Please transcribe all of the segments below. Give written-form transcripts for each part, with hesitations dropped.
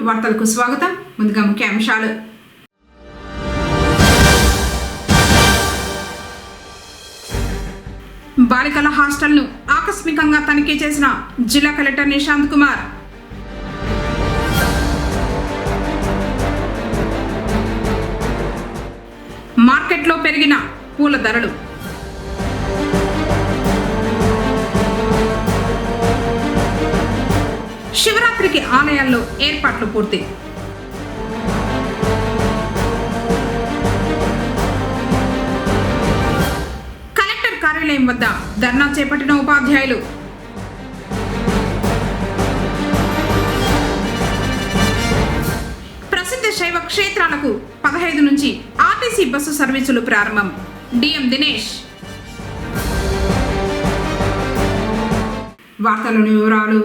వార్తలకు స్వాగతం. ముందుగా ముఖ్యాంశాలు. బాలికల హాస్టల్ను ఆకస్మికంగా తనిఖీ చేసిన జిల్లా కలెక్టర్ నిశాంత్ కుమార్. మార్కెట్లో పెరిగిన పూల ధరలు. శివరాత్రికి ఆలయాల్లో ఏర్పాట్లు పూర్తి. కలెక్టర్ కార్యాలయం వద్ద ధర్నా చేపట్టిన ఉపాధ్యాయులు. ప్రసిద్ధ శైవ క్షేత్రాలకు 15 నుంచి ఆర్టీసీ బస్సు సర్వీసులు ప్రారంభం. డిఎం దినేష్. వార్తలోని వివరాలు.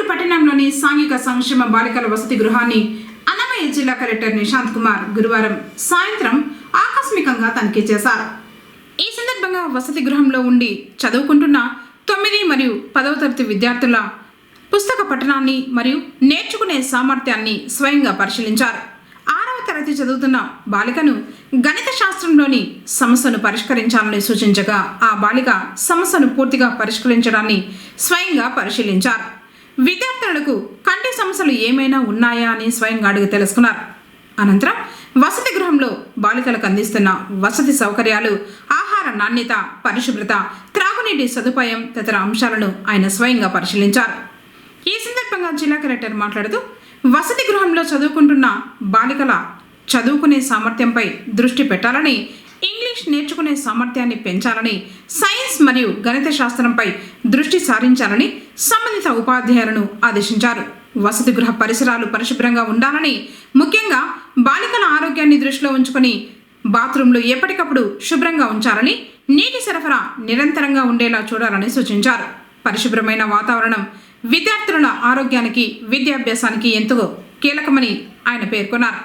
పట్టణంలోని సాంఘిక సంక్షేమ బాలికల వసతి గృహాన్ని అన్నమయ్య జిల్లా కలెక్టర్ నిశాంత్ కుమార్ గురువారం సాయంత్రం ఆకస్మికంగా తనిఖీ చేశారు. ఈ సందర్భంగా వసతి గృహంలో ఉండి చదువుకుంటున్న 9 మరియు 10వ తరగతి విద్యార్థుల పుస్తక పఠనాన్ని మరియు నేర్చుకునే సామర్థ్యాన్ని స్వయంగా పరిశీలించారు. 6వ తరగతి చదువుతున్న బాలికను గణిత శాస్త్రంలోని సమస్యను పరిష్కరించాలని సూచించగా ఆ బాలిక సమస్యను పూర్తిగా పరిష్కరించడాన్ని స్వయంగా పరిశీలించారు. విద్యార్థులకు కంటి సమస్యలు ఏమైనా ఉన్నాయా అని స్వయంగా అడిగి తెలుసుకున్నారు. అనంతరం వసతి గృహంలో బాలికలకు అందిస్తున్న వసతి సౌకర్యాలు, ఆహార నాణ్యత, పరిశుభ్రత, త్రాగునీటి సదుపాయం తదితర అంశాలను ఆయన స్వయంగా పరిశీలించారు. ఈ సందర్భంగా జిల్లా కలెక్టర్ మాట్లాడుతూ వసతి గృహంలో చదువుకుంటున్న బాలికల చదువుకునే సామర్థ్యంపై దృష్టి పెట్టాలని, ఇంగ్లీష్ నేర్చుకునే సామర్థ్యాన్ని పెంచాలని, సైన్స్ మరియు గణిత శాస్త్రంపై దృష్టి సారించాలని సంబంధిత ఉపాధ్యాయులను ఆదేశించారు. వసతి గృహ పరిసరాలు పరిశుభ్రంగా ఉండాలని, ముఖ్యంగా బాలికల ఆరోగ్యాన్ని దృష్టిలో ఉంచుకొని బాత్రూంలు ఎప్పటికప్పుడు శుభ్రంగా ఉంచాలని, నీటి సరఫరా నిరంతరంగా ఉండేలా చూడాలని సూచించారు. పరిశుభ్రమైన వాతావరణం విద్యార్థుల ఆరోగ్యానికి, విద్యాభ్యాసానికి ఎంతో కీలకమని ఆయన పేర్కొన్నారు.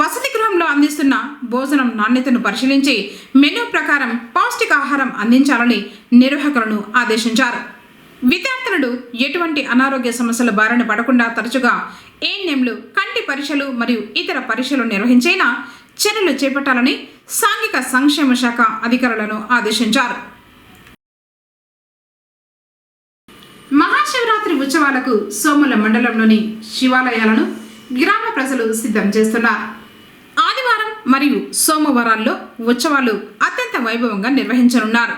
వసతి గృహంలో అందిస్తున్న భోజనం నాణ్యతను పరిశీలించి మెనూ ప్రకారం పౌష్టికాహారం అందించాలని నిర్వాహకులను ఆదేశించారు. విద్యార్థులు ఎటువంటి అనారోగ్య సమస్యల బారిన పడకుండా తరచుగా ఏఎన్ఎంలు కంటి పరీక్షలు మరియు ఇతర పరీక్షలు నిర్వహించేలా చర్యలు చేపట్టాలని సాంఘిక సంక్షేమ శాఖ అధికారులను ఆదేశించారు. మహాశివరాత్రి ఉత్సవాలకు సోముల మండలంలోని శివాలయాలను గ్రామ ప్రజలు సిద్ధం చేస్తున్నారు. ఆదివారం మరియు సోమవారాల్లో ఉత్సవాలు అత్యంత వైభవంగా నిర్వహించనున్నారు.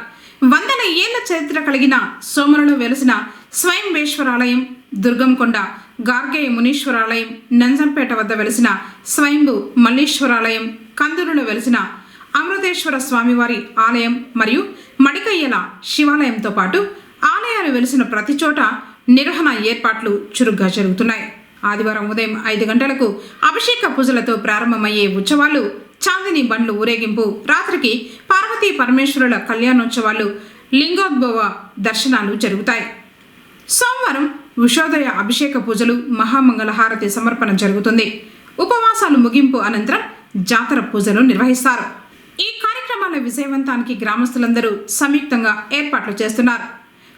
100 ఏళ్ల చరిత్ర కలిగిన సోములలో వెలిసిన స్వయంభేశ్వరాలయం, దుర్గంకొండ గార్గేయ మునీశ్వరాలయం, నంజంపేట వద్ద వెలిసిన స్వయంభు మల్లీశ్వరాలయం, కందూరులో వెలిసిన అమృతేశ్వర స్వామివారి ఆలయం మరియు మడికయ్యల శివాలయంతో పాటు ఆలయాలు వెలిసిన ప్రతి చోట నిర్వహణ ఏర్పాట్లు చురుగ్గా జరుగుతున్నాయి. ఆదివారం ఉదయం 5 గంటలకు అభిషేక పూజలతో ప్రారంభమయ్యే ఉత్సవాలు, చాందిని బండ్లు ఊరేగింపు, రాత్రికి పార్వతీ పరమేశ్వరుల కళ్యాణోత్సవాలు, లింగోద్భవ దర్శనాలు జరుగుతాయి. సోమవారం ఉషోదయ అభిషేక పూజలు, మహామంగళ హారతి సమర్పణ జరుగుతుంది. ఉపవాసాలు ముగింపు అనంతరం జాతర పూజలు నిర్వహిస్తారు. ఈ కార్యక్రమాల విజయవంతానికి గ్రామస్తులందరూ సంయుక్తంగా ఏర్పాట్లు చేస్తున్నారు.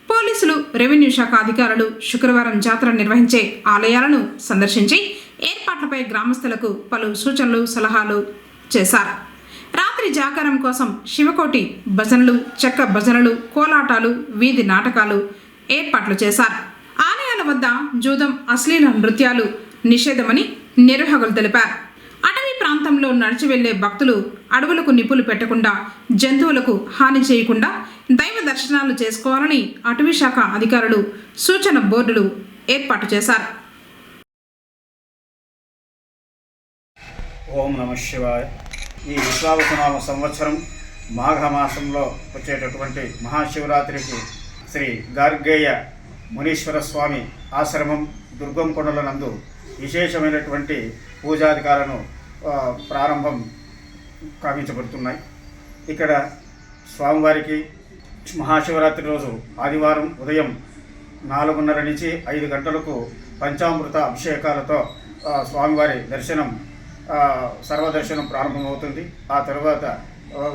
పోలీసులు, రెవెన్యూ శాఖ అధికారులు శుక్రవారం జాతర నిర్వహించే ఆలయాలను సందర్శించి ఏర్పాట్లపై గ్రామస్తులకు పలు సూచనలు, సలహాలు చేశారు. రాత్రి జాగారం కోసం శివకోటి భజనలు, చెక్క భజనలు, కోలాటాలు, వీధి నాటకాలు ఏర్పాట్లు చేశారు. ఆలయాల వద్ద జూదం, అశ్లీల నృత్యాలు నిషేధమని నిర్వాహకులు తెలిపారు. అటవీ ప్రాంతంలో నడిచి వెళ్లే భక్తులు అడవులకు నిప్పులు పెట్టకుండా, జంతువులకు హాని చేయకుండా దైవ దర్శనాలు చేసుకోవాలని అటవీ శాఖ అధికారులు సూచన బోర్డులు ఏర్పాటు చేశారు. ఓం నమః శివాయ. ఈ విశ్వావసునామ సంవత్సరం మాఘమాసంలో వచ్చేటటువంటి మహాశివరాత్రికి శ్రీ గార్గేయ మునీశ్వర స్వామి ఆశ్రమం దుర్గంకొండల నందు విశేషమైనటువంటి పూజాధికారులను ప్రారంభం కావించబడుతున్నాయి. ఇక్కడ స్వామివారికి మహాశివరాత్రి రోజు ఆదివారం ఉదయం 4:30 నుంచి 5 గంటలకు పంచామృత అభిషేకాలతో స్వామివారి దర్శనం, సర్వదర్శనం ప్రారంభమవుతుంది. ఆ తర్వాత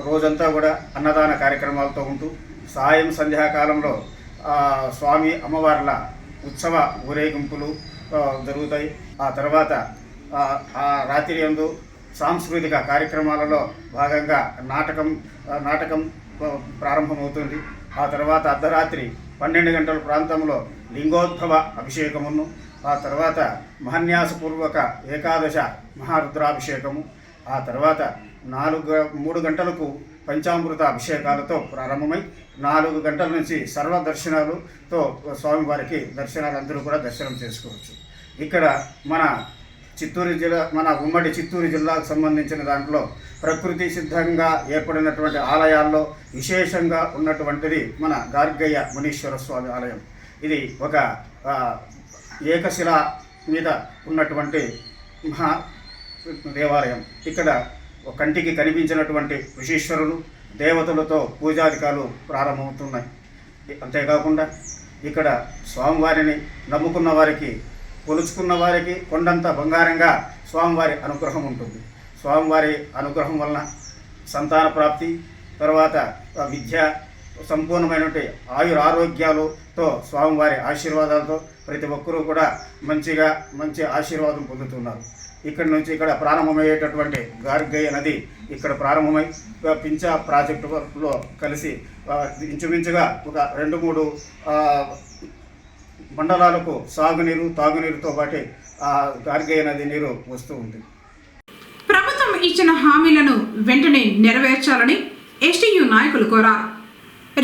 రోజంతా కూడా అన్నదాన కార్యక్రమాలతో ఉంటూ సాయం సంధ్యాకాలంలో స్వామి అమ్మవార్ల ఉత్సవ ఊరేగింపులు, జరుగుతాయి. ఆ తర్వాత ఆ రాత్రి యందు సాంస్కృతిక కార్యక్రమాలలో భాగంగా నాటకం ప్రారంభమవుతుంది. ఆ తర్వాత అర్ధరాత్రి 12 గంటల ప్రాంతంలో లింగోద్భవ అభిషేకమును, ఆ తర్వాత మహాన్యాసపూర్వక ఏకాదశ మహారుద్రాభిషేకము, ఆ తర్వాత 3 గంటలకు పంచామృత అభిషేకాలతో ప్రారంభమై 4 గంటల నుంచి సర్వదర్శనాలతో స్వామివారికి దర్శనాలు అందరూ కూడా దర్శనం చేసుకోవచ్చు. ఇక్కడ మన ఉమ్మడి చిత్తూరు జిల్లాకు సంబంధించిన దాంట్లో ప్రకృతి సిద్ధంగా ఏర్పడినటువంటి ఆలయాల్లో విశేషంగా ఉన్నటువంటిది మన గార్గయ్య మునీశ్వర స్వామి ఆలయం. ఇది ఒక ఏకశిల మీద ఉన్నటువంటి మహా దేవాలయం. ఇక్కడ కంటికి కనిపించినటువంటి ఋషీశ్వరులు దేవతలతో పూజాధికాలు ప్రారంభమవుతున్నాయి. అంతేకాకుండా ఇక్కడ స్వామివారిని నమ్ముకున్న వారికి, కొలుచుకున్న వారికి కొండంత బంగారంగా స్వామివారి అనుగ్రహం ఉంటుంది. స్వామివారి అనుగ్రహం వలన సంతాన ప్రాప్తి, తర్వాత విద్య, సంపూర్ణమైనటువంటి ఆయురారోగ్యాలతో స్వామివారి ఆశీర్వాదాలతో ప్రతి ఒక్కరూ కూడా మంచి ఆశీర్వాదం పొందుతున్నారు. ఇక్కడ ప్రారంభమయ్యేటటువంటి గార్గయ్య నది ఇక్కడ ప్రారంభమై పించా ప్రాజెక్టులో కలిసి ఇంచుమించుగా ఒక 2-3 మండలాలకు సాగునీరు, తాగునీరుతో పాటు గార్గయ్య నది నీరు వస్తూ ఉంది. ప్రభుత్వం ఇచ్చిన హామీలను వెంటనే నెరవేర్చాలని ఎస్టీయూ నాయకులు కోరారు.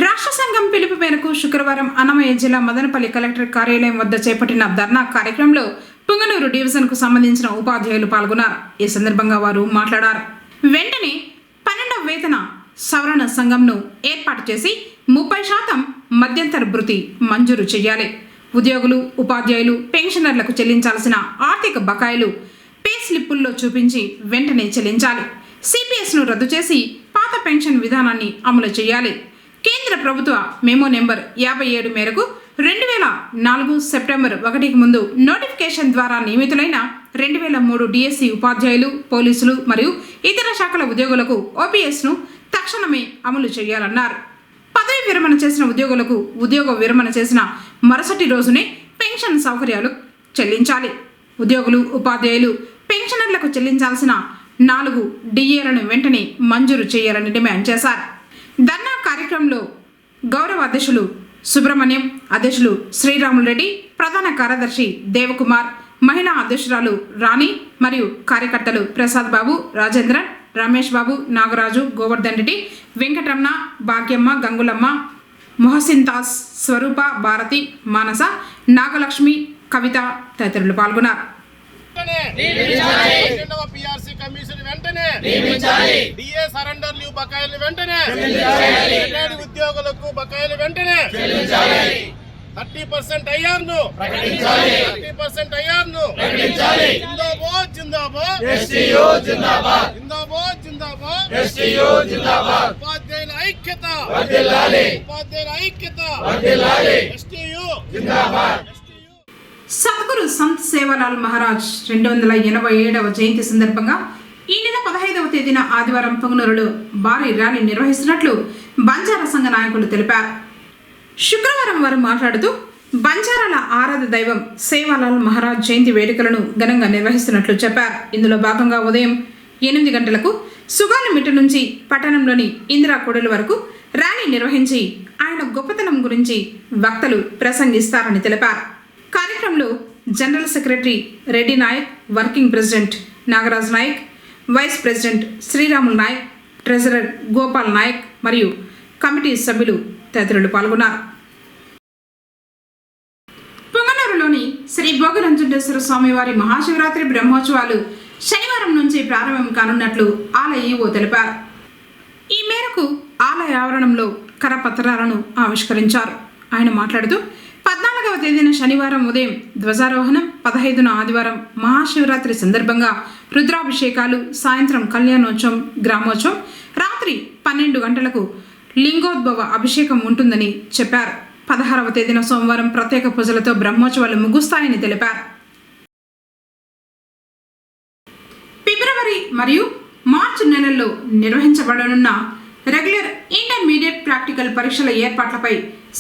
రాష్ట్ర సంఘం పిలుపు మేరకు శుక్రవారం అన్నమయ్య జిల్లా మదనపల్లి కలెక్టర్ కార్యాలయం వద్ద చేపట్టిన ధర్నా కార్యక్రమంలో పుంగనూరు డివిజన్కు సంబంధించిన ఉపాధ్యాయులు పాల్గొన్నారు. ఈ సందర్భంగా వారు మాట్లాడారు. వెంటనే 12వ వేతన సవరణ సంఘంను ఏర్పాటు చేసి 30% మధ్యంతర భృతి మంజూరు చేయాలి. ఉద్యోగులు, ఉపాధ్యాయులు, పెన్షనర్లకు చెల్లించాల్సిన ఆర్థిక బకాయిలు పే స్లిప్పుల్లో చూపించి వెంటనే చెల్లించాలి. సిపిఎస్ను రద్దు చేసి పాత పెన్షన్ విధానాన్ని అమలు చేయాలి. కేంద్ర ప్రభుత్వ మెమో నెంబర్ 57 మేరకు 2004 సెప్టెంబర్ 1కి ముందు నోటిఫికేషన్ ద్వారా నియమితులైన 2003 డిఎస్సి ఉపాధ్యాయులు, పోలీసులు మరియు ఇతర శాఖల ఉద్యోగులకు ఓపీఎస్ను తక్షణమే అమలు చేయాలన్నారు. పదవి విరమణ చేసిన ఉద్యోగులకు ఉద్యోగ విరమణ చేసిన మరుసటి రోజునే పెన్షన్ సౌకర్యాలు చెల్లించాలి. ఉద్యోగులు, ఉపాధ్యాయులు, పెన్షనర్లకు చెల్లించాల్సిన 4 డిఏలను వెంటనే మంజూరు చేయాలని డిమాండ్ చేశారు. ధర్నా కార్యక్రమంలో గౌరవ అధ్యక్షులు సుబ్రహ్మణ్యం, అధ్యక్షులు శ్రీరాములు రెడ్డి, ప్రధాన కార్యదర్శి దేవకుమార్, మహిళా అధ్యక్షురాలు రాణి మరియు కార్యకర్తలు ప్రసాద్ బాబు, రాజేంద్రన్, రమేష్ బాబు, నాగరాజు, గోవర్ధన్ రెడ్డి, వెంకటరమణ, భాగ్యమ్మ, గంగులమ్మ, మొహసిన్ దాస్, స్వరూప, భారతి, మానస, నాగలక్ష్మి, కవిత తదితరులు పాల్గొన్నారు. పిఆర్సీ కమిషన్ వెంటనే డిఏ సరెండర్ లీవ్ బకాయిలు వెంటనే ఉద్యోగులకు బకాయిలు వెంటనే 30% ఐఆర్ను 30% ఐఆర్ను జిందాబాద్ జిందాబాద్ ఎస్టీయూ జిందాబాద్ జిందాబాద్ జిందాబాద్ ఎస్టీయూ జిందాబాద్ ఉపాధ్యాయుల ఐక్యత వర్ధిల్లాలి ఉపాధ్యాయుల ఐక్యత వర్ధిల్లాలి ఎస్టీయూ జిందాబాద్. సద్గురు సంత్ సేవాలాల్ మహారాజ్ 287వ జయంతి సందర్భంగా ఈ నెల 15వ తేదీన ఆదివారం పుంగనూరులో భారీ ర్యాలీ నిర్వహిస్తున్నట్లు బంజారా సంఘ నాయకులు తెలిపారు. శుక్రవారం వారు మాట్లాడుతూ బంజారాల ఆరాధ్య దైవం సేవాలాల్ మహారాజ్ జయంతి వేడుకలను ఘనంగా నిర్వహిస్తున్నట్లు చెప్పారు. ఇందులో భాగంగా ఉదయం 8 గంటలకు సుగాలిమిట్ట నుంచి పట్టణంలోని ఇందిరా కూడలి వరకు ర్యాలీ నిర్వహించి ఆయన గొప్పతనం గురించి వక్తలు ప్రసంగిస్తారని తెలిపారు. కార్యక్రమంలో general secretary Reddy Naik, working president Nagaraj Naik, vice president Sriramulu Naik, treasurer Gopal Naik మరియు కమిటీ సభ్యులు తదితరులు పాల్గొన్నారు. పుంగనూరులోని శ్రీ భోగరంజనేశ్వర స్వామివారి మహాశివరాత్రి బ్రహ్మోత్సవాలు శనివారం నుంచి ప్రారంభం కానున్నట్లు ఆలయ ఈవో తెలిపారు. ఈ మేరకు ఆలయ ఆవరణంలో కరపత్రాలను ఆవిష్కరించారు. ఆయన మాట్లాడుతూ 14వ తేదీన శనివారం ఉదయం ధ్వజారోహణం, 15న ఆదివారం మహాశివరాత్రి సందర్భంగా రుద్రాభిషేకాలు, సాయంత్రం కళ్యాణోత్సవం, గ్రామోత్సవం, రాత్రి 12 గంటలకు లింగోద్భవ అభిషేకం ఉంటుందని చెప్పారు. 16వ తేదీన సోమవారం ప్రత్యేక పూజలతో బ్రహ్మోత్సవాలు ముగుస్తాయని తెలిపారు. ఫిబ్రవరి మరియు మార్చి నెలల్లో నిర్వహించబడనున్న రెగ్యులర్ ఇంటర్మీడియట్ ప్రాక్టికల్ పరీక్షల ఏర్పాట్లపై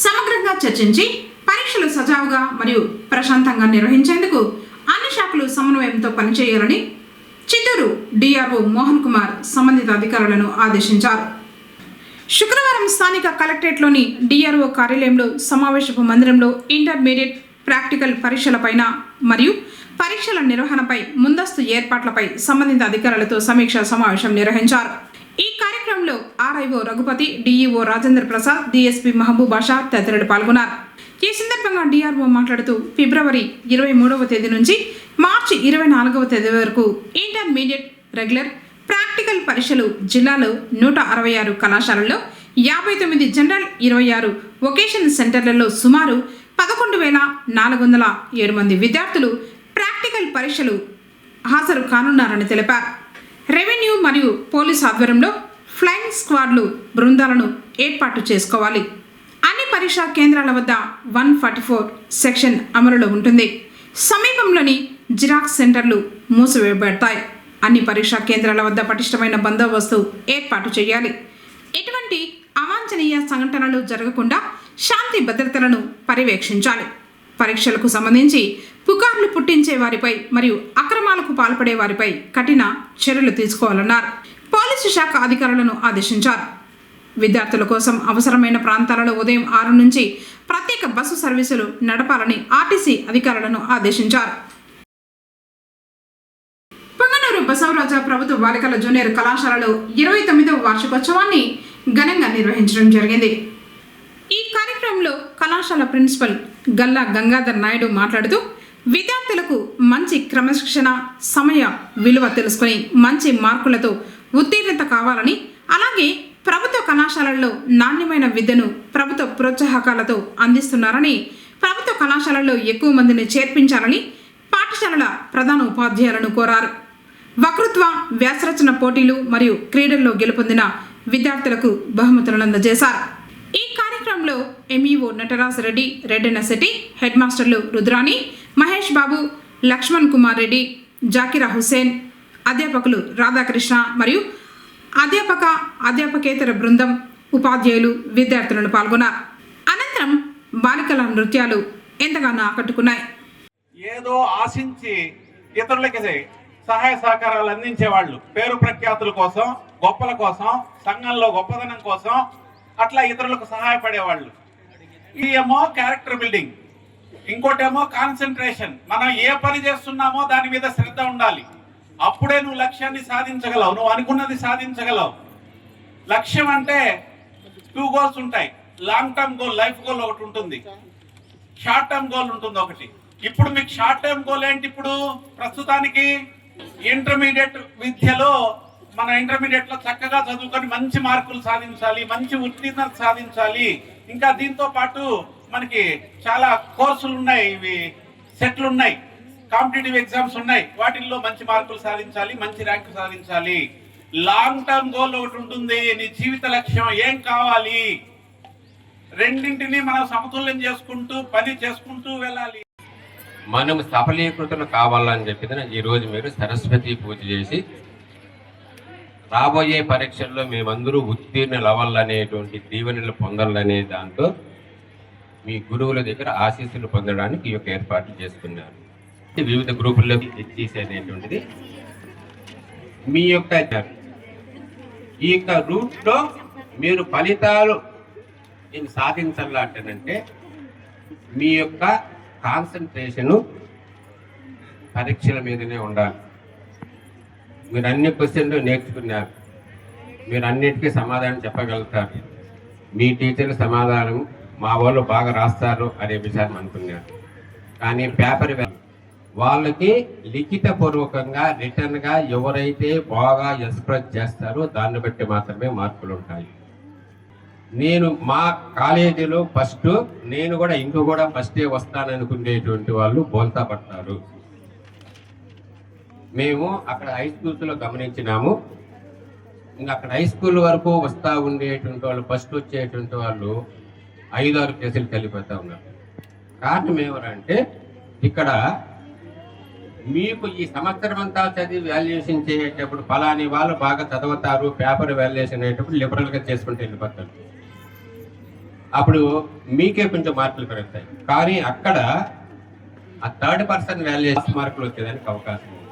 సమగ్రంగా చర్చించి పరీక్ష పరీక్షలు సజావుగా మరియు ప్రశాంతంగా నిర్వహించేందుకు అన్ని శాఖలు సమన్వయంతో పనిచేయాలని చిత్తూరు డిఆర్ఓ మోహన్ కుమార్ సంబంధిత అధికారులను ఆదేశించారు. శుక్రవారం స్థానిక కలెక్టరేట్లోని డిఆర్ఓ కార్యాలయంలో సమావేశపు మందిరంలో ఇంటర్మీడియట్ ప్రాక్టికల్ పరీక్షలపైన మరియు పరీక్షల నిర్వహణపై ముందస్తు ఏర్పాట్లపై సంబంధిత అధికారులతో సమీక్షా సమావేశం నిర్వహించారు. ఈ కార్యక్రమంలో RIO Raghupathi, DEO Rajendra Prasad, DSP Mahaboob Basha తదితరులు పాల్గొన్నారు. ఈ సందర్భంగా డిఆర్ఓ మాట్లాడుతూ ఫిబ్రవరి 23వ తేదీ నుంచి మార్చి 24వ తేదీ వరకు ఇంటర్మీడియట్, రెగ్యులర్, ప్రాక్టికల్ పరీక్షలు జిల్లాలో 166 కళాశాలల్లో 59 జనరల్, 26 వొకేషన్ సెంటర్లలో సుమారు 11,407 మంది విద్యార్థులు ప్రాక్టికల్ పరీక్షలు హాజరు కానున్నారని తెలిపారు. రెవెన్యూ మరియు పోలీస్ ఆధ్వర్యంలో ఫ్లయింగ్ స్క్వాడ్లు బృందాలను ఏర్పాటు చేసుకోవాలి. అన్ని పరీక్షా కేంద్రాల వద్ద 144 సెక్షన్ అమలులో ఉంటుంది. సమీపంలోని జిరాక్స్ సెంటర్లు మూసివేయబడతాయి. అన్ని పరీక్షా కేంద్రాల వద్ద పటిష్టమైన బందోబస్తు ఏర్పాటు చేయాలి. ఎటువంటి అవాంఛనీయ సంఘటనలు జరగకుండా శాంతి భద్రతలను పర్యవేక్షించాలి. పరీక్షలకు సంబంధించి పుకార్లు పుట్టించే వారిపై మరియు అక్రమాలకు పాల్పడే వారిపై కఠిన చర్యలు తీసుకోవాలన్నారు. పోలీసు శాఖ అధికారులను ఆదేశించారు. విద్యార్థుల కోసం అవసరమైన ప్రాంతాలలో ఉదయం 6 నుంచి ప్రత్యేక బస్సు సర్వీసులు నడపాలని ఆర్టీసీ అధికారులను ఆదేశించారు. పొంగనూరు బసవరాజ ప్రభుత్వ బాలికల జూనియర్ కళాశాలలో 29వ వార్షికోత్సవాన్ని ఘనంగా నిర్వహించడం జరిగింది. ఈ కార్యక్రమంలో కళాశాల ప్రిన్సిపల్ గల్లా గంగాధర్ నాయుడు మాట్లాడుతూ విద్యార్థులకు మంచి క్రమశిక్షణ, సమయ విలువ తెలుసుకొని మంచి మార్కులతో ఉత్తీర్ణత కావాలని, అలాగే ప్రభుత్వ కళాశాలల్లో నాణ్యమైన విద్యను ప్రభుత్వ ప్రోత్సాహకాలతో అందిస్తున్నారని, ప్రభుత్వ కళాశాలల్లో ఎక్కువ మందిని చేర్పించాలని పాఠశాలల ప్రధాన ఉపాధ్యాయులను కోరారు. వక్తృత్వ, వ్యాసరచన పోటీలు మరియు క్రీడల్లో గెలుపొందిన విద్యార్థులకు బహుమతులను అందజేశారు. ఈ కార్యక్రమంలో ఎంఈఓ నటరాజ్ రెడ్డి, రెడ్డెన్న శెట్టి, హెడ్ మాస్టర్లు రుద్రాణి, మహేష్ బాబు, లక్ష్మణ్ కుమార్ రెడ్డి, జాకిరా హుసేన్, అధ్యాపకులు రాధాకృష్ణ మరియు అధ్యాపకేతర బృందం, ఉపాధ్యాయులు, విద్యార్థులను పాల్గొన్నారు. అనంతరం బాలికల నృత్యాలు ఎంతగానో ఆకట్టుకున్నాయి. ఏదో ఆశించి ఇతరులకి సహాయ సహకారాలు అందించేవాళ్ళు, పేరు ప్రఖ్యాతుల కోసం, గొప్పల కోసం, సంఘంలో గొప్పదనం కోసం అట్లా ఇతరులకు సహాయపడేవాళ్ళు. ఇది ఏమో క్యారెక్టర్ బిల్డింగ్, ఇంకోటేమో కాన్సన్ట్రేషన్. మనం ఏ పని చేస్తున్నామో దాని మీద శ్రద్ధ ఉండాలి. అప్పుడే నువ్వు లక్ష్యాన్ని సాధించగలవు, నువ్వు అనుకున్నది సాధించగలవు. లక్ష్యం అంటే 2 గోల్స్ ఉంటాయి. Long term goal, life goal ఒకటి ఉంటుంది, షార్ట్ టర్మ్ గోల్ ఉంటుంది ఒకటి. ఇప్పుడు మీకు షార్ట్ టర్మ్ గోల్ ఏంటి? ఇప్పుడు ప్రస్తుతానికి ఇంటర్మీడియట్ విద్యలో మన ఇంటర్మీడియట్ లో చక్కగా చదువుకొని మంచి మార్కులు సాధించాలి, మంచి ఉత్తీర్ణత సాధించాలి. ఇంకా దీంతో పాటు మనకి చాలా కోర్సులు ఉన్నాయి, ఇవి సెట్లు ఉన్నాయి, కాంపిటేటివ్ ఎగ్జామ్స్ ఉన్నాయి. వాటిల్లో మంచి మార్కులు సాధించాలి, మంచి ర్యాంకు సాధించాలి. లాంగ్ టర్మ్ గోల్ ఒకటి ఉంటుంది, నీ జీవిత లక్ష్యం ఏం కావాలి. రెండింటిని మనం సమతుల్యం చేసుకుంటూ పని చేసుకుంటూ వెళ్ళాలి. మనం సఫలీకృతం కావాలని చెప్పిన ఈరోజు మీరు సరస్వతి పూజ చేసి రాబోయే పరీక్షల్లో మేమందరూ ఉత్తీర్ణులు అవ్వాలనేటువంటి దీవెనలు పొందాలనే దాంతో మీ గురువుల దగ్గర ఆశీస్సులు పొందడానికి ఈ యొక్క ఏర్పాట్లు చేసుకున్నారు. వివిధ గ్రూపుల్లోకి తెచ్చేసేటువంటిది మీ యొక్క ఈ యొక్క రూట్లో మీరు ఫలితాలు నేను సాధించాలంటేనంటే మీ యొక్క కాన్సన్ట్రేషను పరీక్షల మీదనే ఉండాలి. మీరు అన్ని క్వశ్చన్లు నేర్చుకున్నారు, మీరు అన్నిటికీ సమాధానం చెప్పగలుగుతారు. మీ టీచర్ సమాధానం మా వాళ్ళు బాగా రాస్తారు అనే విషయాన్ని అనుకున్నారు. కానీ పేపర్ వాళ్ళకి లిఖిత పూర్వకంగా రిటర్న్గా ఎవరైతే బాగా ఎక్స్ప్రెస్ చేస్తారో దాన్ని బట్టి మాత్రమే మార్కులు ఉంటాయి. నేను మా కాలేజీలో ఫస్ట్, నేను కూడా ఇంక కూడా ఫస్టే వస్తాననుకునేటువంటి వాళ్ళు బోల్తా పడతారు. మేము అక్కడ హై స్కూల్స్లో గమనించినాము. ఇంకా అక్కడ హై స్కూల్ వరకు వస్తూ ఉండేటువంటి వాళ్ళు, ఫస్ట్ వచ్చేటువంటి వాళ్ళు 5-6 కేసులు కలిపిపోతూ ఉన్నారు. కారణం ఏమనంటే ఇక్కడ మీకు ఈ సంవత్సరం అంతా చదివి వాల్యుయేషన్ చేసేటప్పుడు ఫలాని వాళ్ళు బాగా చదువుతారు, పేపర్ వాల్యుయేషన్ అయ్యేటప్పుడు లిబరల్గా చేసుకుంటూ వెళ్ళిపోతారు. అప్పుడు మీకే కొంచెం మార్కులు పెరుగుతాయి. కానీ అక్కడ ఆ థర్డ్ పర్సన్ వాల్యుయేషన్ మార్కులు వచ్చేదానికి అవకాశం ఉంది.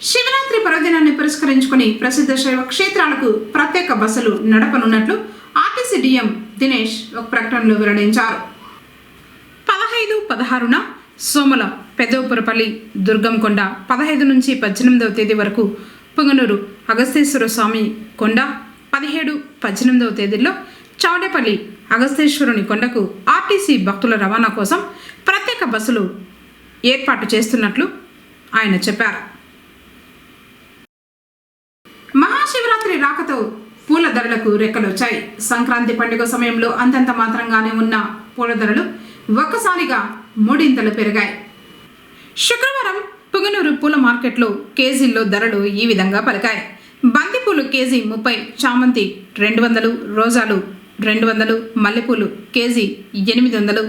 శివరాత్రి పర్వదినాన్ని పురస్కరించుకుని ప్రసిద్ధ శైవ క్షేత్రాలకు ప్రత్యేక బస్సులు నడపనున్నట్లు ఆర్టీసీ డిఎం దినేష్ ఒక ప్రకటనలో వెల్లడించారు. 15-16న సోమల పెదవపురపల్లి దుర్గంకొండ, 15 నుంచి 18వ తేదీ వరకు పుంగనూరు అగస్తేశ్వర స్వామి కొండ, 17-18వ తేదీల్లో చౌడేపల్లి అగస్తేశ్వరుని కొండకు ఆర్టీసీ భక్తుల రవాణా కోసం ప్రత్యేక బస్సులు ఏర్పాటు చేస్తున్నట్లు ఆయన చెప్పారు. మహాశివరాత్రి రాకతో పూల ధరలకు రెక్కలొచ్చాయి. సంక్రాంతి పండుగ సమయంలో అంతంత మాత్రంగానే ఉన్న పూల ధరలు ఒక్కసారిగా మూడింతలు పెరిగాయి. శుక్రవారం పుంగనూరు పూల మార్కెట్లో కేజీల్లో ధరలు ఈ విధంగా పలికాయి. బంతిపూలు కేజీ 30, చామంతి 200, రోజాలు 200, మల్లెపూలు కేజీ 800,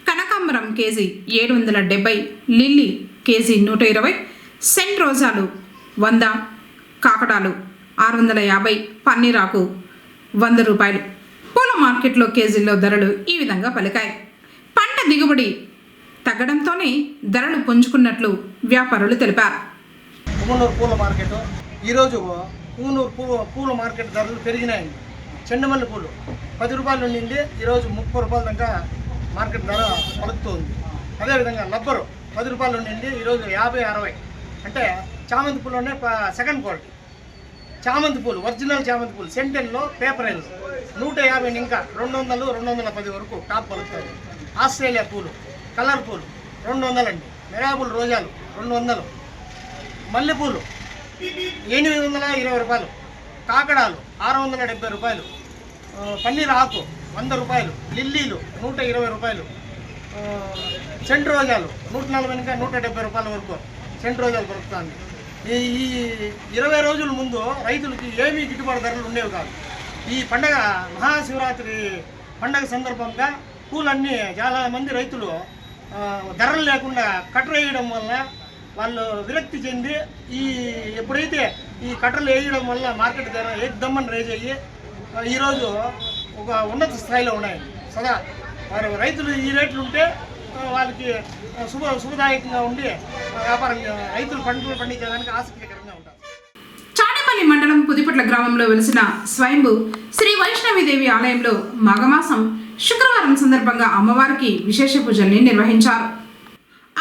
కనకాంబరం కేజీ 770, లిల్లీ కేజీ 120, సెంట్ రోజాలు 100, కాకడాలు 650, పన్నీరాకు 100 రూపాయలు. పూల మార్కెట్లో కేజీల్లో ధరలు ఈ విధంగా పలికాయి. పంట దిగుబడి తగ్గడంతోనే ధరలు పుంజుకున్నట్లు వ్యాపారులు తెలిపారు. పుంగనూరు పూల మార్కెట్ ఈరోజు పుంగనూరు పూల మార్కెట్ ధరలు పెరిగినాయండి. చెండుమల్లి పూలు 10 రూపాయలు ఉండింది, ఈరోజు 30 రూపాయల దాకా మార్కెట్ ధర పలుకుతుంది. అదేవిధంగా రబ్బరు 10 రూపాయలు ఉండింది, ఈరోజు 50-60. అంటే చామంతి పూలునే సెకండ్ క్వాలిటీ చామంతి పూలు, ఒరిజినల్ చామంతి పూలు సెంటెన్లో పేపర్ అయిన 150 ఇంకా 200-210 వరకు టాప్ పలుకుతాయి. ఆస్ట్రేలియా పూలు, కలర్ పూలు 200 అండి. మెరాబుల్ రోజాలు 200, మల్లెపూలు 820 రూపాయలు, కాకడాలు 670 రూపాయలు, పన్నీర్ ఆకు 100 రూపాయలు, లిల్లీలు 120 రూపాయలు, సెంట్ రోజాలు 140 ఇంకా 170 రూపాయల వరకు సెంట్ రోజాలు దొరుకుతుంది. ఈ 20 రోజుల ముందు రైతులకి ఏమీ గిట్టుబాటు ధరలు ఉండేవి కాదు. ఈ పండగ మహాశివరాత్రి పండగ సందర్భంగా పూలన్నీ చాలామంది రైతులు ధరలు లేకుండా కట్టలు వేయడం వల్ల వాళ్ళు విరక్తి చెంది ఎప్పుడైతే ఈ కట్టలు వేయడం వల్ల మార్కెట్ ధర ఏకదమ్మని రేజ్ అయ్యి ఈరోజు ఒక ఉన్నత స్థాయిలో ఉన్నాయి. సదా వారు రైతులు ఈ రేట్లు ఉంటే వాళ్ళకి శుభదాయకంగా ఉండి వ్యాపారం రైతులు పంటలు పండించడానికి ఆసక్తికరంగా ఉంటారు. చాడేపల్లి మండలం పుదిపట్ల గ్రామంలో వెలిసిన స్వయంభు శ్రీ వైష్ణవీదేవి ఆలయంలో మాఘమాసం శుక్రవారం సందర్భంగా అమ్మవారికి విశేష పూజల్ని నిర్వహించారు.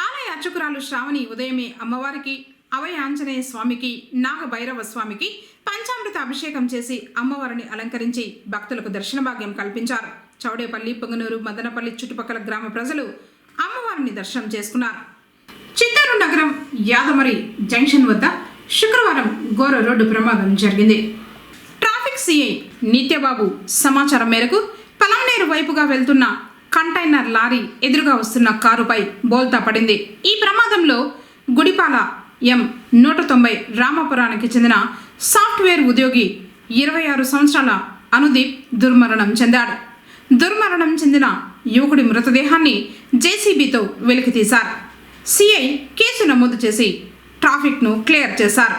ఆలయ అర్చకురాలు శ్రావణి ఉదయమే అమ్మవారికి, అభయ ఆంజనేయ స్వామికి, నాగభైరవ స్వామికి పంచామృత అభిషేకం చేసి అమ్మవారిని అలంకరించి భక్తులకు దర్శన భాగ్యం కల్పించారు. చౌడేపల్లి, పొంగనూరు, మదనపల్లి చుట్టుపక్కల గ్రామ ప్రజలు అమ్మవారిని దర్శనం చేసుకున్నారు. చిత్తూరు నగరం యాదమరి జంక్షన్ వద్ద శుక్రవారం ఘోర రోడ్డు ప్రమాదం జరిగింది. ట్రాఫిక్ సిఐ నిత్యబాబు సమాచారం మేరకు పలమనేరు వైపుగా వెళ్తున్న కంటైనర్ లారీ ఎదురుగా వస్తున్న కారుపై బోల్తా పడింది. ఈ ప్రమాదంలో గుడిపాల M190 రామాపురానికి చెందిన సాఫ్ట్వేర్ ఉద్యోగి 26 సంవత్సరాల అనుదీప్ దుర్మరణం చెందాడు. దుర్మరణం చెందిన యువకుడి మృతదేహాన్ని జేసీబీతో వెలికితీశారు. సిఐ కేసు నమోదు చేసి ట్రాఫిక్ను క్లియర్ చేశారు.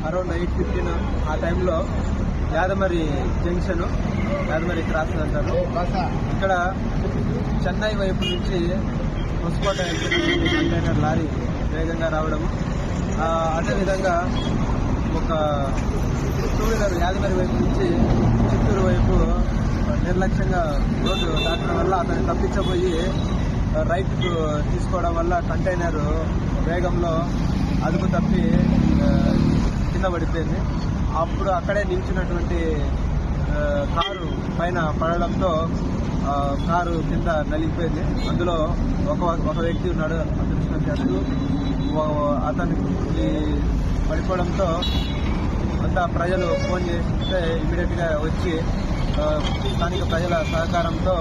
అరౌండ్ 8:15 ఆ టైంలో యాదమరి జంక్షన్, యాదమరి క్రాస్ అంటారు, ఇక్కడ చెన్నై వైపు నుంచి హొస్కోట వెళ్తున్నటువంటి కంటైనర్ లారీ వేగంగా రావడము, అదేవిధంగా ఒక 2 వీలర్ యాదమరి వైపు నుంచి చిత్తూరు వైపు నిర్లక్ష్యంగా రోడ్డు దాటడం వల్ల అతను తప్పించబోయి రైట్కు తీసుకోవడం వల్ల కంటైనర్ వేగంలో అదుపు తప్పి కింద పడిపోయింది. అప్పుడు అక్కడే నిలిచినటువంటి కారు పైన పడడంతో కారు కింద నలిగిపోయింది. అందులో ఒక వ్యక్తి ఉన్నాడు, అదృష్టవశాత్తు అతనికి పడిపోవడంతో అంతా ప్రజలు ఫోన్ చేస్తే ఇమీడియట్గా వచ్చి స్థానిక ప్రజల సహకారంతో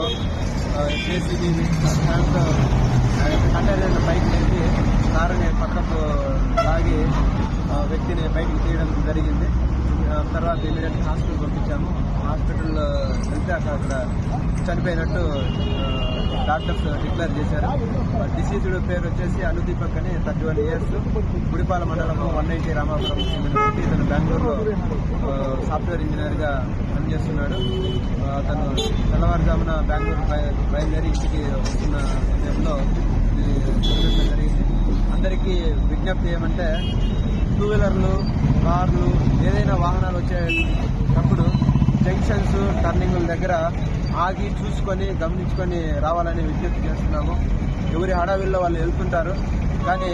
జేసీబీ కంటైనర్ పైకి లేపి కారుని పక్కకు లాగి వ్యక్తిని బయటికి తీయడం జరిగింది. తర్వాత ఇమీడియట్ హాస్పిటల్ పంపించాము. హాస్పిటల్లో వెళ్తే అక్కడ చనిపోయినట్టు డాక్టర్స్ డిక్లేర్ చేశారు. డిసీజ్డ్ పేరు వచ్చేసి అనుదీపక్ అని 31 years, గుడిపాల మండలం 190 రామాపురం చెందిన వ్యక్తి. ఇతను బెంగళూరులో సాఫ్ట్వేర్ ఇంజనీర్గా పనిచేస్తున్నాడు. అతను తెల్లవారుజామున బెంగళూరు బయలుదేరి ఇంటికి వస్తున్న సమయంలో జరిగింది. అందరికీ విజ్ఞప్తి ఏమంటే 2 వీలర్లు, కార్లు, ఏదైనా వాహనాలు వచ్చేటప్పుడు జంక్షన్స్, టర్నింగుల దగ్గర ఆగి చూసుకొని గమనించుకొని రావాలని విజ్ఞప్తి చేస్తున్నాము. ఎవరి హడావిల్లో వాళ్ళు వెళ్తుంటారు, కానీ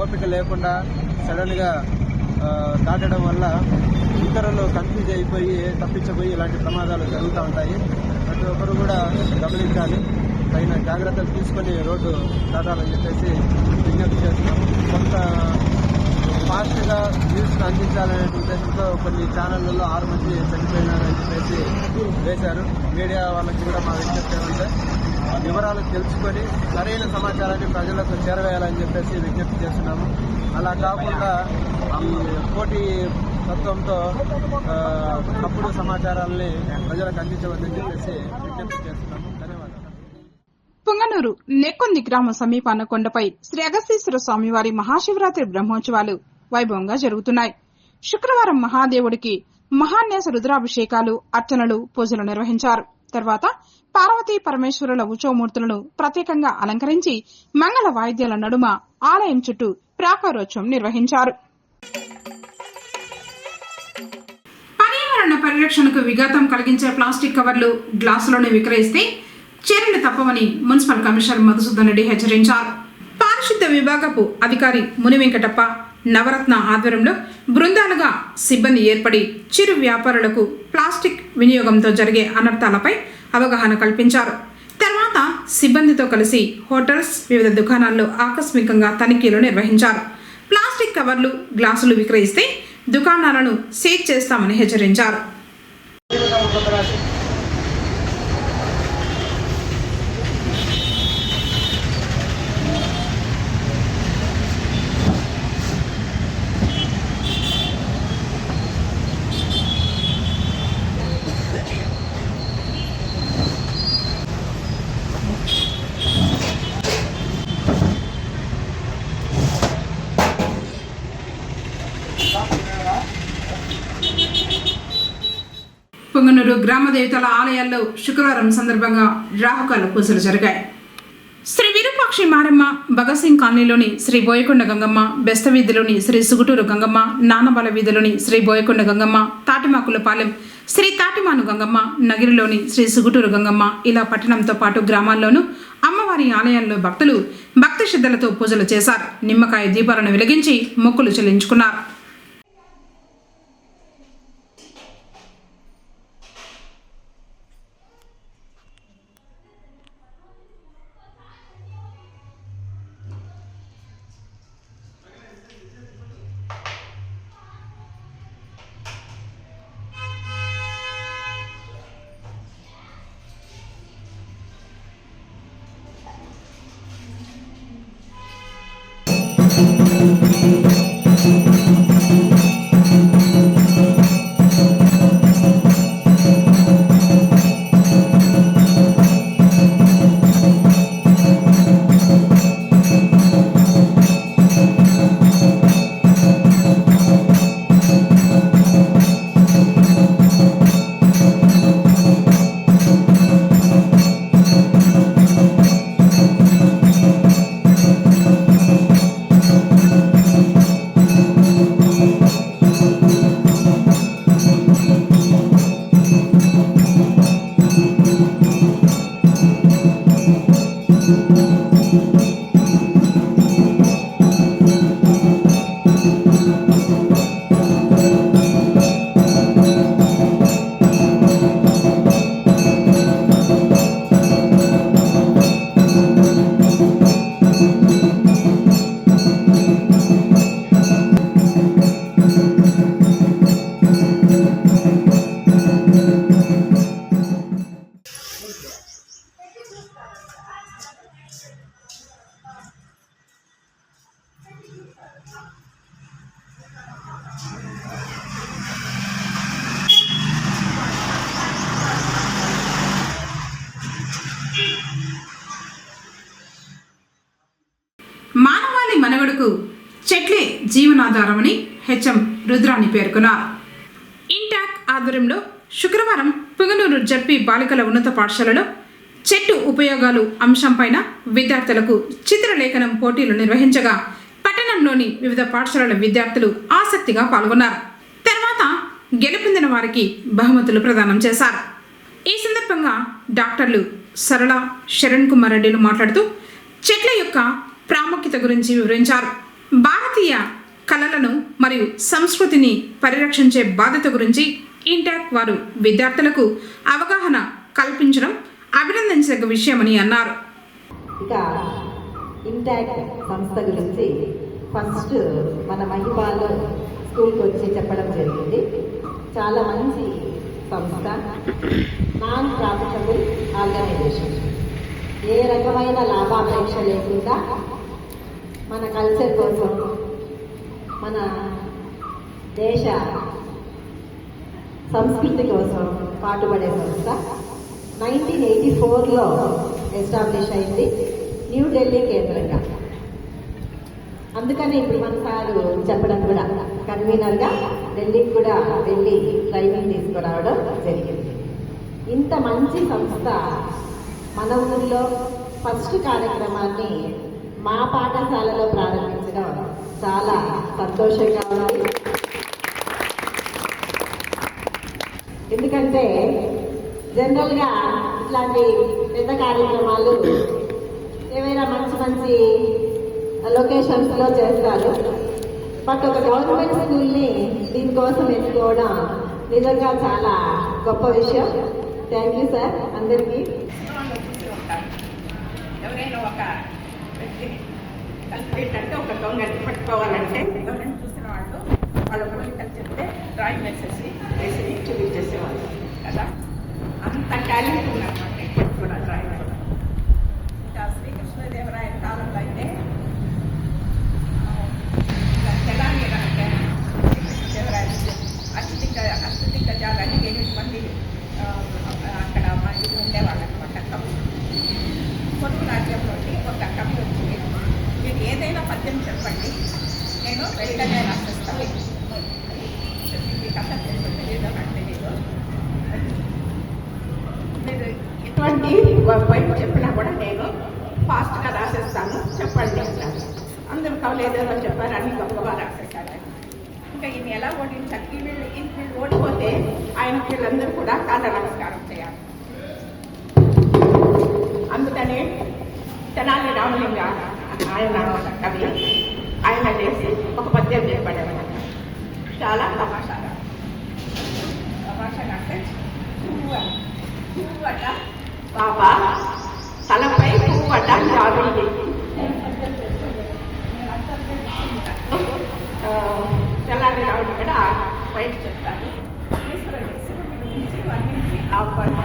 ఓపిక లేకుండా సడన్గా దాటడం వల్ల ఇతరులు కన్ఫ్యూజ్ అయిపోయి తప్పించబోయి ఇలాంటి ప్రమాదాలు జరుగుతూ ఉంటాయి. ప్రతి ఒక్కరు కూడా గమనించాలి, తగిన జాగ్రత్తలు తీసుకొని రోడ్డు దాటాలని చెప్పేసి విజ్ఞప్తి చేస్తున్నాము. కొంత ఫాస్ట్గా న్యూస్ను అందించాలనే ఉద్దేశంతో కొన్ని ఛానళ్లలో 6 మంది చనిపోయినారని చెప్పేసి వేశారు. మీడియా వాళ్ళకి కూడా మా విజ్ఞప్తి ఏమంటే వివరాలు తెలుసుకొని సరైన సమాచారాన్ని ప్రజలకు చేరవేయాలని చెప్పేసి విజ్ఞప్తి చేస్తున్నాము. అలా కాకుండా ఈ పోటీ తత్వంతో తప్పుడు సమాచారాలని ప్రజలకు అందించవద్దని చెప్పేసి విజ్ఞప్తి చేస్తున్నాము. ధన్యవాదాలు. పుంగనూరు నెక్కొంది గ్రామ సమీపాన కొండపై శ్రీ అగస్తీశ్వర స్వామివారి మహాశివరాత్రి బ్రహ్మోత్సవాలు వైభవంగా జరుగుతున్నాయి. శుక్రవారం మహాదేవుడికి మహాన్యాస రుద్రాభిషేకాలు, అర్చనలు, పూజలు నిర్వహించారు. తర్వాత పార్వతీ పరమేశ్వరుల ఉత్సవమూర్తులను ప్రత్యేకంగా అలంకరించి మంగళ వాయిద్యాల నడుమ ఆలయం చుట్టూ ప్రాకారోత్సవం నిర్వహించారు. పర్యావరణ పరిరక్షణకు విఘాతం కలిగించే ప్లాస్టిక్ కవర్లు, గ్లాసులను విక్రయిస్తే చర్యలు తప్పవని మున్సిపల్ కమిషనర్ మధుసూదన్ రెడ్డి హెచ్చరించారు. పారిశుద్ధ్య విభాగపు అధికారి ముని వెంకటప్ప, నవరత్న ఆధ్వర్యంలో బృందాలుగా సిబ్బంది ఏర్పడి చిరు వ్యాపారులకు ప్లాస్టిక్ వినియోగంతో జరిగే అనర్థాలపై అవగాహన కల్పించారు. తర్వాత సిబ్బందితో కలిసి హోటల్స్, వివిధ దుకాణాల్లో ఆకస్మికంగా తనిఖీలు నిర్వహించారు. ప్లాస్టిక్ కవర్లు, గ్లాసులు విక్రయిస్తే దుకాణాలను సీజ్ చేస్తామని హెచ్చరించారు. పుంగనూరు గ్రామ దేవతల ఆలయాల్లో శుక్రవారం సందర్భంగా రాహుకాల పూజలు జరిగాయి. శ్రీ విరూపాక్షి మారమ్మ, భగత్ సింగ్ కాలనీలోని శ్రీ బోయకొండ గంగమ్మ, బెస్త వీధిలోని శ్రీ సుగుటూరు గంగమ్మ, నానబాల వీధిలోని శ్రీ బోయకొండ గంగమ్మ, తాటిమాకులపాలెం శ్రీ తాటిమాను గంగమ్మ, నగిరిలోని శ్రీ సుగుటూరు గంగమ్మ, ఇలా పట్టణంతో పాటు గ్రామాల్లోనూ అమ్మవారి ఆలయాల్లో భక్తులు భక్తి శ్రద్ధలతో పూజలు చేశారు. నిమ్మకాయ దీపాలను వెలిగించి మొక్కులు చెల్లించుకున్నారు. మానవాళి మనుగడకు చెట్లే జీవనాధారమని హెచ్ఎం రుద్రాని పేర్కొన్నారు. ఇంటాక్ ఆధ్వర్యంలో శుక్రవారం పుంగనూరు జడ్పీ బాలికల ఉన్నత పాఠశాలలో చెట్టు ఉపయోగాలు అంశంపైన విద్యార్థులకు చిత్రలేఖనం పోటీలు నిర్వహించగా పట్టణంలోని వివిధ పాఠశాలల విద్యార్థులు ఆసక్తిగా పాల్గొన్నారు. తర్వాత గెలుపొందిన వారికి బహుమతులు ప్రదానం చేశారు. ఈ సందర్భంగా డాక్టర్లు సరళ శరణ్ కుమార్ రెడ్డిలు మాట్లాడుతూ చెట్ల యొక్క ప్రాముఖ్యత గురించి వివరించారు. భారతీయ కళలను మరియు సంస్కృతిని పరిరక్షించే బాధ్యత గురించి ఇంటాక్ వారు విద్యార్థులకు అవగాహన కల్పించడం అభినందించదగ్గ విషయమని అన్నారు. ఇక ఇంటాక్ట్ సంస్థ గురించి ఫస్ట్ మన మహిళలు స్కూల్కి వచ్చి చెప్పడం జరిగింది. చాలా మంచి సంస్థ, నాన్ ప్రాఫిటబుల్ ఆర్గనైజేషన్. ఏ రకమైన లాభాపేక్ష లేకుండా మన కల్చర్ కోసం, మన దేశ సంస్కృతి కోసం పాటుపడే సంస్థ. 1984లో ఎస్టాబ్లిష్ అయింది న్యూఢిల్లీ కేంద్రంగా. అందుకని ఇప్పుడు మన సారు చెప్పడం కూడా కన్వీనర్గా ఢిల్లీకి కూడా వెళ్ళి ట్రైనింగ్ తీసుకురావడం జరిగింది. ఇంత మంచి సంస్థ మన ఊరిలో ఫస్ట్ కార్యక్రమాన్ని మా పాఠశాలలో ప్రారంభించడం చాలా సంతోషంగా ఉంది. ఎందుకంటే జనరల్గా ఇట్లాంటి పెద్ద కార్యక్రమాలు ఏవైనా మంచి మంచి లొకేషన్స్లో చేస్తారు. బట్ ఒక గవర్నమెంట్ స్కూల్ని దీనికోసం ఎన్నుకోవడం నిజంగా చాలా గొప్ప విషయం. థ్యాంక్ యూ సార్ అందరికీ. ఎవరైనా ఒక వ్యక్తిని కలిపేటంటే ఒక దొంగని పట్టుకోవాలంటే ఎవరైనా చూసిన వాళ్ళు వాళ్ళ పోలికలు చెప్తే డ్రాయింగ్ వేసి చూపించేసేవాళ్ళు కదా. అంత టాలెంట్ ఉన్నమాట ఇప్పుడు కూడా డ్రాయింగ్. ఇంకా శ్రీకృష్ణదేవరాయల కాలంలో అయితే తెలంగాణ అంటే శ్రీకృష్ణదేవరాయలు అష్టదిగ్గజాలని 8 మంది అక్కడ ఇది ఉండేవాళ్ళనమాట. కవి పొరుగు రాజ్యంలో ఒక కవి వచ్చి మీరు ఏదైనా పద్యం చెప్పండి, నేను వెళ్ళగానే రాసేస్తాను. మీకు అంతా తెలియదు నాకు తెలియదు. మీరు ఎటువంటి వైపు చెప్పినా కూడా నేను ఫాస్ట్గా రాసేస్తాను, చెప్పండి అంటారు. అందరూ కవులు ఏదేదో చెప్పారు, అన్ని గొప్పగా రాసేసారు. ఇంకా ఈయన ఎలా ఓడించాలి? వీళ్ళు ఓడిపోతే ఆయన వీళ్ళందరూ కూడా కాళ్ళ నమస్కారం చేయాలి. అందుకని తెనాలి రామలింగ ఆయన కవి ఆయన చేసి ఒక పద్యం చెప్పాడనమాట. చాలా తమాషాగా అంటే పువ్వట బాబా తలపై పువ్వట జాబిలి. తెల్లారి రావడం కూడా బయట చెప్తారు.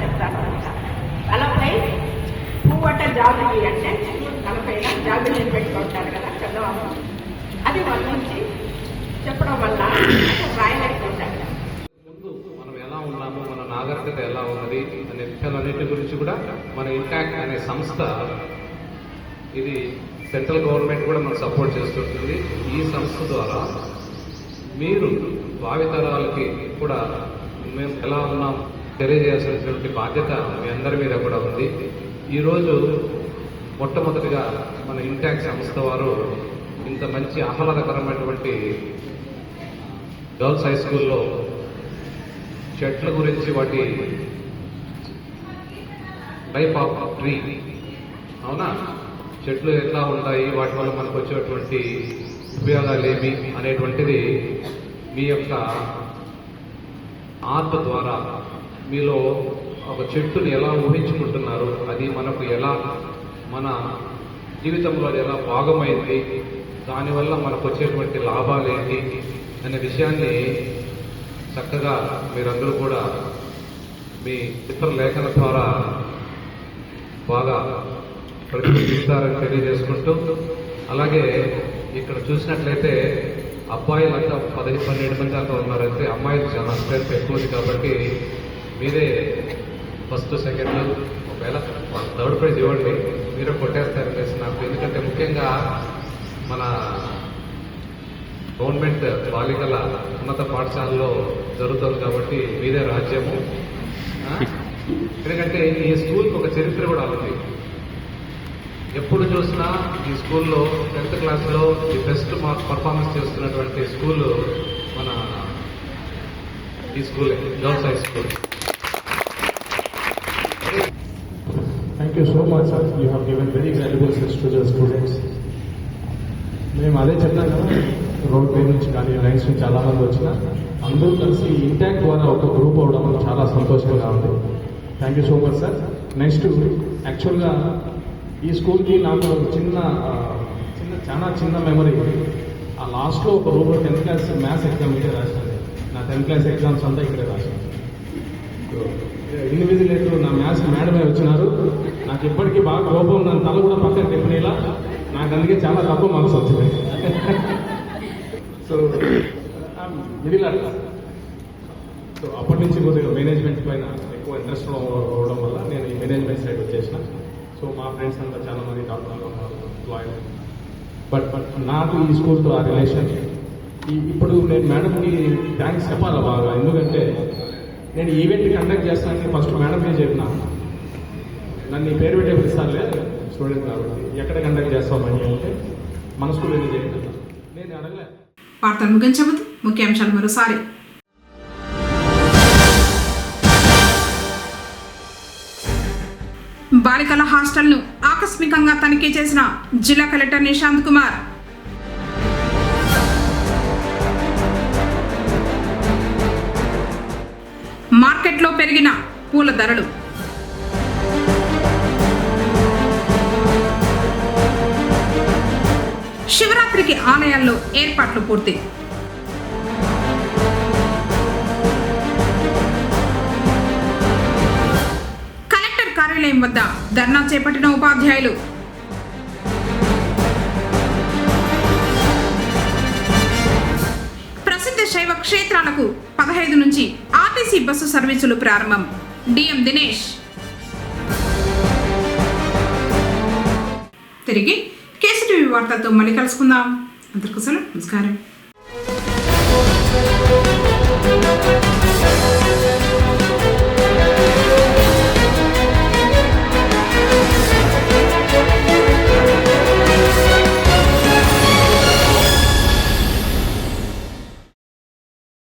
చెప్తారు తలపై పువ్వట జాబిలి అంటే తలపైన జాబిలి పెట్టుకుంటారు కదా చందమామ. అది వాళ్ళ నుంచి చెప్పడం వల్ల రాయలేకపోతారు. ముందు మనం ఎలా ఉన్నాము, మన నాగరికత ఎలా ఉన్నది అనే విషయాలన్నింటి గురించి కూడా మన ఇంటాక్ట్ అనే సంస్థ, ఇది సెంట్రల్ గవర్నమెంట్ కూడా మనకు సపోర్ట్ చేస్తుంటుంది. ఈ సంస్థ ద్వారా మీరు భావితరాలకి కూడా మేము ఎలా ఉన్నాం తెలియజేయాల్సినటువంటి బాధ్యత మీ అందరి మీద కూడా ఉంది. ఈరోజు మొట్టమొదటిగా మన ఇంటాక్ట్ సంస్థ వారు ఇంత మంచి ఆహ్లాదకరమైనటువంటి గర్ల్స్ హై స్కూల్లో చెట్ల గురించి, వాటి లైఫ్ ఆఫ్ ట్రీ అవునా? చెట్లు ఎట్లా ఉంటాయి, వాటి వల్ల మనకు వచ్చేటువంటి ఉపయోగాలు ఏమి అనేటువంటిది మీ యొక్క ఆర్ట్ ద్వారా మీలో ఒక చెట్టుని ఎలా ఊహించుకుంటున్నారు, అది మనకు ఎలా మన జీవితంలో అది ఎలా భాగమైంది, దానివల్ల మనకు వచ్చేటువంటి లాభాలు ఏంటి అనే విషయాన్ని చక్కగా మీరందరూ కూడా మీ చిత్రలేఖన ద్వారా బాగా ప్రతిబింబిస్తారని తెలియజేసుకుంటూ, అలాగే ఇక్కడ చూసినట్లయితే అబ్బాయిలంతా 10-12 మంది దాకా ఉన్నారంటే అమ్మాయిలు చాలా స్ట్రెంత్ ఎక్కువ ఉంది కాబట్టి మీరే ఫస్ట్ సెకండ్ ఒకవేళ థర్డ్ ప్రైజ్ ఇవ్వండి, మీరే కొట్టేస్తారని తెలిసి నాకు. ఎందుకంటే ముఖ్యంగా మన గవర్నమెంట్ బాలికల ఉన్నత పాఠశాలలో జరుగుతుంది కాబట్టి మీదే రాజ్యము. ఎందుకంటే ఈ స్కూల్కి ఒక చరిత్ర కూడా ఉంది. ఎప్పుడు చూసినా ఈ స్కూల్లో 10th క్లాస్లో ది బెస్ట్ పర్ఫార్మెన్స్ చేస్తున్నటువంటి స్కూల్ మన ఈ స్కూలే, girls high school. Thank you so much, sir. You have given very valuable tips to the students. మేము అదే చెప్తాం కదా, రోడ్ పే నుంచి కానీ లైన్స్ నుంచి చాలా మంది వచ్చిన అందరూ కలిసి ఇంటాక్ట్ ద్వారా ఒక గ్రూప్ అవడం చాలా సంతోషంగా ఉంది. Thank you so much sir. Next యాక్చువల్గా ఈ స్కూల్కి నాకు చాలా చిన్న మెమరీ. ఆ లాస్ట్లో ఒక రోజు 10th క్లాస్ మ్యాథ్స్ ఎగ్జామ్ ఇక్కడే రాశాను. నా 10th క్లాస్ ఎగ్జామ్స్ అంతా ఇక్కడే రాశాను. ఇన్విజిలేటర్ నా మ్యాథ్స్ మేడమే వచ్చినారు. నాకు ఇప్పటికీ బాగా కోపం, నన్ను తల కూడా పక్కన తిప్పనేలా. నాకు అందుకే చాలా తక్కువ మార్క్స్ వచ్చినాయి. సో మిడిల్ అట్లా. సో అప్పటి నుంచి కొద్దిగా మేనేజ్మెంట్ పైన ఎక్కువ ఇంట్రెస్ట్ అవ్వడం వల్ల నేను ఈ మేనేజ్మెంట్ సైడ్ వచ్చేసిన. సో మా ఫ్రెండ్స్ అంతా చాలామంది డాక్టర్లు ఉన్నారు, లాయర్. బట్ నాకు ఈ స్కూల్తో ఆ రిలేషన్. ఇప్పుడు నేను మేడంకి థ్యాంక్స్ చెప్పాలా బాగా. ఎందుకంటే నేను ఈవెంట్ కండక్ట్ చేస్తానని ఫస్ట్ మేడంకే చెప్పిన. నన్ను ఈ పేరు పెట్టే పిలుస్తానులే స్టూడెంట్ కాబట్టి, ఎక్కడ కండక్ట్ చేస్తామని అంటే మన స్కూల్ ఏం చేయండి నేను అడగలే. వార్తలు ముగించబోతు ముఖ్యాంశాలు మరోసారి. బాలికల హాస్టల్ను ఆకస్మికంగా తనిఖీ చేసిన జిల్లా కలెక్టర్ నిశాంత్ కుమార్. మార్కెట్లో పెరిగిన పూల ధరలు. శివరాత్రికి ఆలయాల్లో ఏర్పాట్లు పూర్తి. కలెక్టర్ కార్యాలయం వద్ద ధర్నా చేపట్టిన ఉపాధ్యాయులు. ప్రసిద్ధ శైవ క్షేత్రాలకు 15 నుంచి ఆర్టీసీ బస్సు సర్వీసులు ప్రారంభం. డిఎం దినేష్. తిరిగి కేసీటీవీ వార్తలతో మళ్ళీ కలుసుకుందాం. అందరికీ నమస్కారం.